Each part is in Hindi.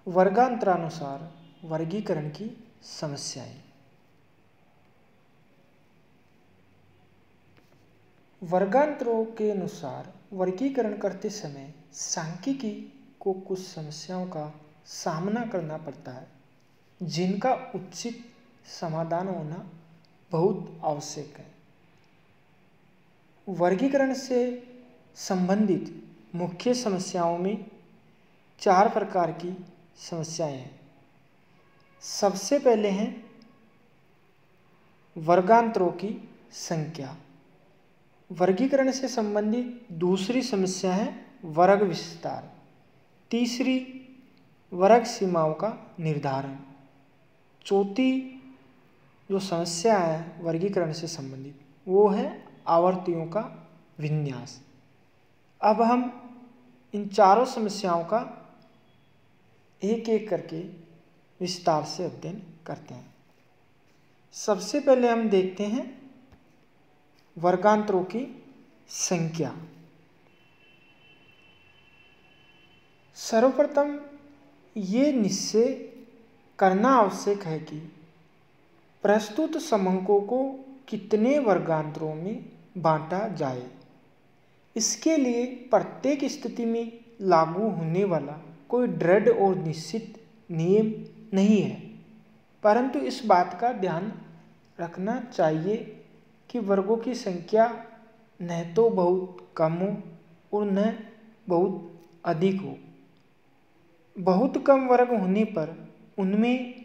वर्गांतरानुसार वर्गीकरण की समस्याएं। वर्गांतरों के अनुसार वर्गीकरण करते समय सांख्यिकी को कुछ समस्याओं का सामना करना पड़ता है, जिनका उचित समाधान होना बहुत आवश्यक है। वर्गीकरण से संबंधित मुख्य समस्याओं में 4 प्रकार की समस्याएं हैं। सबसे पहले हैं वर्गांतरों की संख्या। वर्गीकरण से संबंधित दूसरी समस्या है वर्ग विस्तार। तीसरी वर्ग सीमाओं का निर्धारण। चौथी जो समस्या है वर्गीकरण से संबंधित वो है आवर्तियों का विन्यास। अब हम इन चारों समस्याओं का एक एक करके विस्तार से अध्ययन करते हैं। सबसे पहले हम देखते हैं वर्गांतरों की संख्या। सर्वप्रथम ये निश्चय करना आवश्यक है कि प्रस्तुत समंकों को कितने वर्गांतरों में बांटा जाए। इसके लिए प्रत्येक स्थिति में लागू होने वाला कोई दृढ़ और निश्चित नियम नहीं है, परंतु इस बात का ध्यान रखना चाहिए कि वर्गों की संख्या न तो बहुत कम हो और न बहुत अधिक हो। बहुत कम वर्ग होने पर उनमें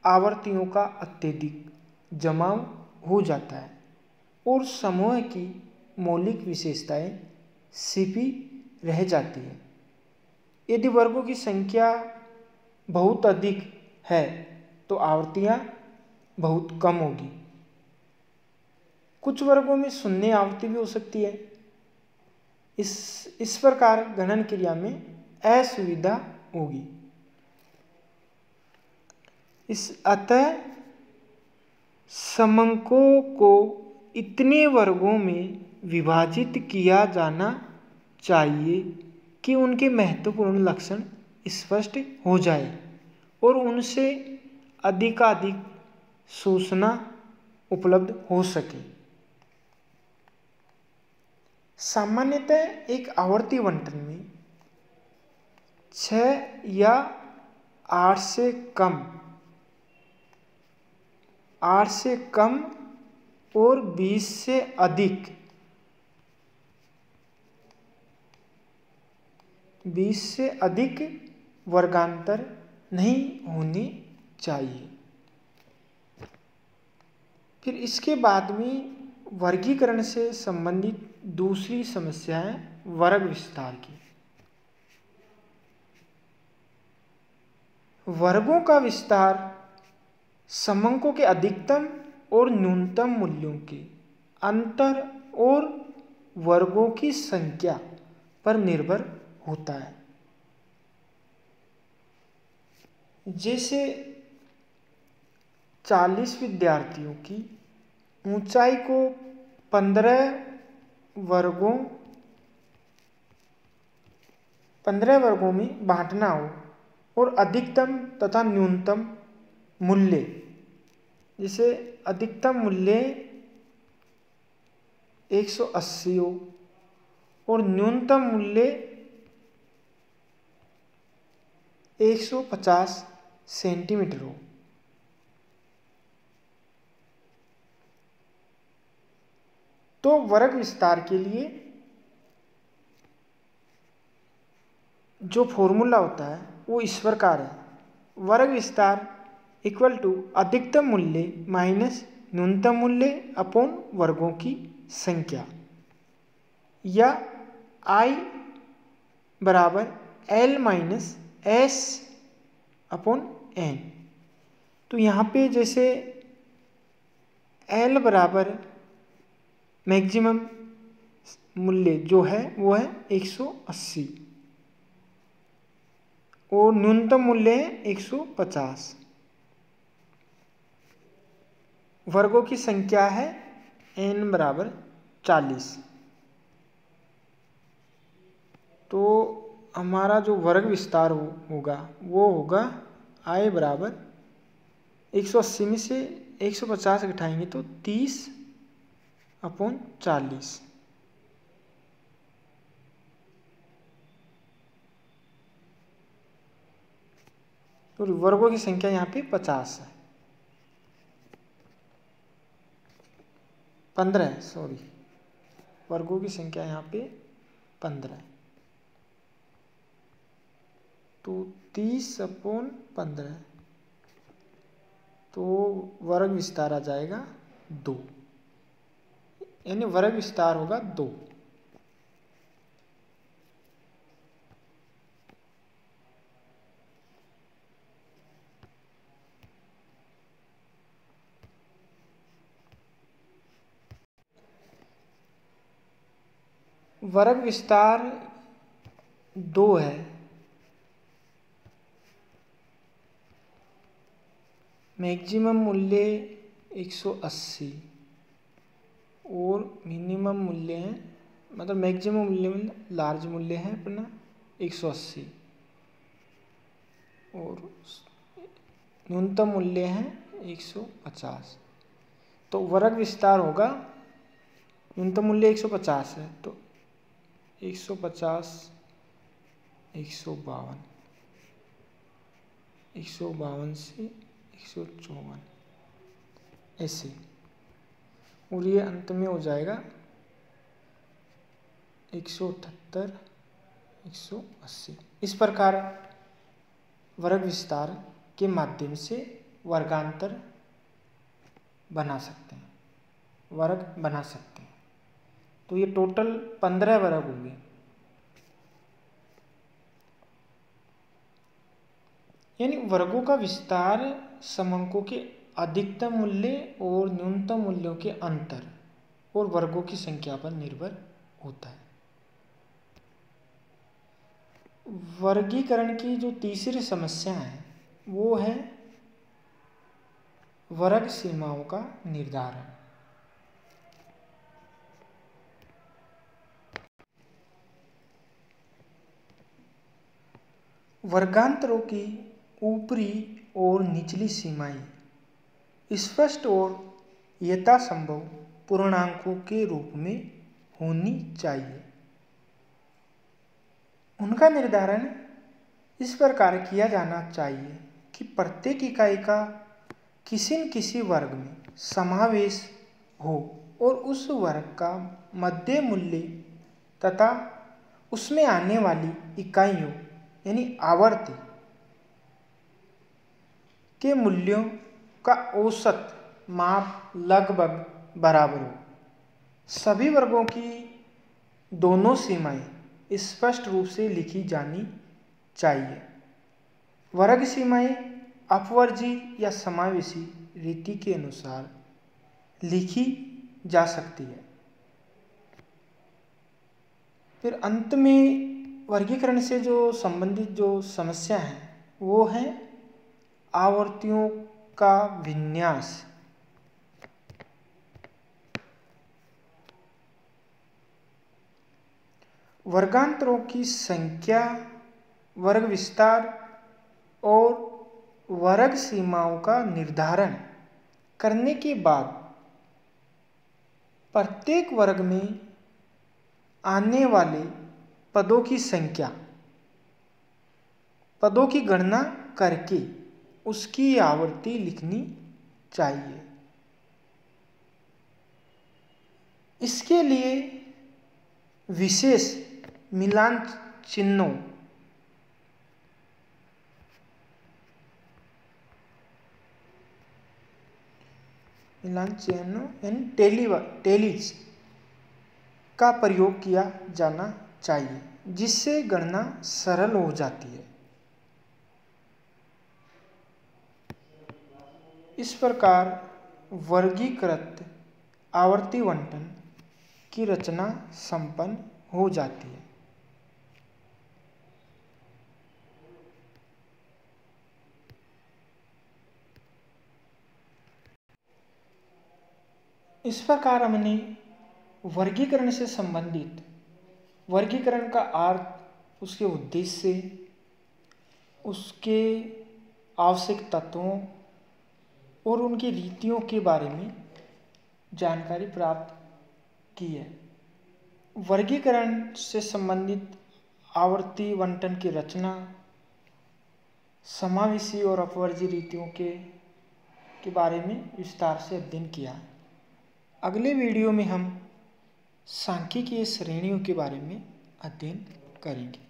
आवर्तियों का अत्यधिक जमाव हो जाता है और समूह की मौलिक विशेषताएं छिपी रह जाती है। यदि वर्गों की संख्या बहुत अधिक है तो आवर्तियां बहुत कम होगी। कुछ वर्गों में शून्य आवृत्ति भी हो सकती है। इस प्रकार गणन क्रिया में असुविधा होगी। अतः समंकों को इतने वर्गों में विभाजित किया जाना चाहिए कि उनके महत्वपूर्ण लक्षण स्पष्ट हो जाए और उनसे अधिकाधिक सूचना उपलब्ध हो सके। सामान्यतः एक आवर्ती बंटन में 6 या 8 से कम और 20 से अधिक वर्गांतर नहीं होने चाहिए। फिर इसके बाद में वर्गीकरण से संबंधित दूसरी समस्या है वर्ग विस्तार की। वर्गों का विस्तार समंकों के अधिकतम और न्यूनतम मूल्यों के अंतर और वर्गों की संख्या पर निर्भर होता है। जैसे 40 विद्यार्थियों की ऊंचाई को 15 वर्गों में बांटना हो और अधिकतम तथा न्यूनतम मूल्य, जैसे अधिकतम मूल्य 180 हो और न्यूनतम मूल्य 150 सेंटीमीटर हो, तो वर्ग विस्तार के लिए जो फॉर्मूला होता है वो इस प्रकार है। वर्ग विस्तार इक्वल टू अधिकतम मूल्य माइनस न्यूनतम मूल्य अपॉन वर्गों की संख्या, या I बराबर L minus S upon N। तो यहाँ पे जैसे L बराबर मैक्सिमम मूल्य जो है वो है 180 और न्यूनतम मूल्य है 150। वर्गों की संख्या है n बराबर 40। तो हमारा जो वर्ग विस्तार होगा वो होगा I बराबर 180 में से 150 घटाएंगे तो 30/40। तो वर्गों की संख्या यहाँ पे 50 है, 15 है, सॉरी, वर्गों की संख्या यहाँ पे 15 है। तो 30/15, तो वर्ग विस्तार आ जाएगा 2, यानी वर्ग विस्तार होगा 2। वर्ग विस्तार 2 है, मैक्सिमम मूल्य 180 और मिनिमम मूल्य है, मतलब मैक्सिमम मूल्य में लार्ज मूल्य है अपना 180 और न्यूनतम मूल्य है 150। तो वर्ग विस्तार होगा, न्यूनतम मूल्य 150 है तो 150 152, 152 से 154 ऐसे, और ये अंत में हो जाएगा 178 180। इस प्रकार वर्ग विस्तार के माध्यम से वर्गांतर बना सकते हैं, वर्ग बना सकते हैं। तो ये टोटल 15 वर्ग होंगे। यानी वर्गों का विस्तार समअंकों के अधिकतम मूल्य और न्यूनतम मूल्यों के अंतर और वर्गों की संख्या पर निर्भर होता है। वर्गीकरण की जो तीसरी समस्या है वो है वर्ग सीमाओं का निर्धारण। वर्गांतरों की ऊपरी और निचली सीमाएं स्पष्ट और यथासंभव पूर्णांकों के रूप में होनी चाहिए। उनका निर्धारण इस प्रकार किया जाना चाहिए कि प्रत्येक इकाई का किसी न किसी वर्ग में समावेश हो और उस वर्ग का मध्य मूल्य तथा उसमें आने वाली इकाइयों यानी आवर्ती के मूल्यों का औसत माप लगभग बराबर हो। सभी वर्गों की दोनों सीमाएं स्पष्ट रूप से लिखी जानी चाहिए। वर्ग सीमाएं अपवर्जी या समावेशी रीति के अनुसार लिखी जा सकती है। फिर अंत में वर्गीकरण से जो संबंधित जो समस्या है वो है आवर्तियों का विन्यास। वर्गांतरों की संख्या, वर्ग विस्तार और वर्ग सीमाओं का निर्धारण करने के बाद प्रत्येक वर्ग में आने वाले पदों की संख्या, पदों की गणना करके उसकी आवर्ती लिखनी चाहिए। इसके लिए विशेष मिलान चिन्हों यानी टेलीज का प्रयोग किया जाना चाहिए जिससे गणना सरल हो जाती है। इस प्रकार वर्गीकृत आवर्ती बंटन की रचना संपन्न हो जाती है। इस प्रकार हमने वर्गीकरण से संबंधित वर्गीकरण का अर्थ, उसके उद्देश्य, उसके आवश्यक तत्वों और उनकी रीतियों के बारे में जानकारी प्राप्त की है। वर्गीकरण से संबंधित आवर्ती बंटन की रचना, समावेशी और अपवर्जी रीतियों के बारे में विस्तार से अध्ययन किया है। अगले वीडियो में हम सांख्यिकीय श्रेणियों के बारे में अध्ययन करेंगे।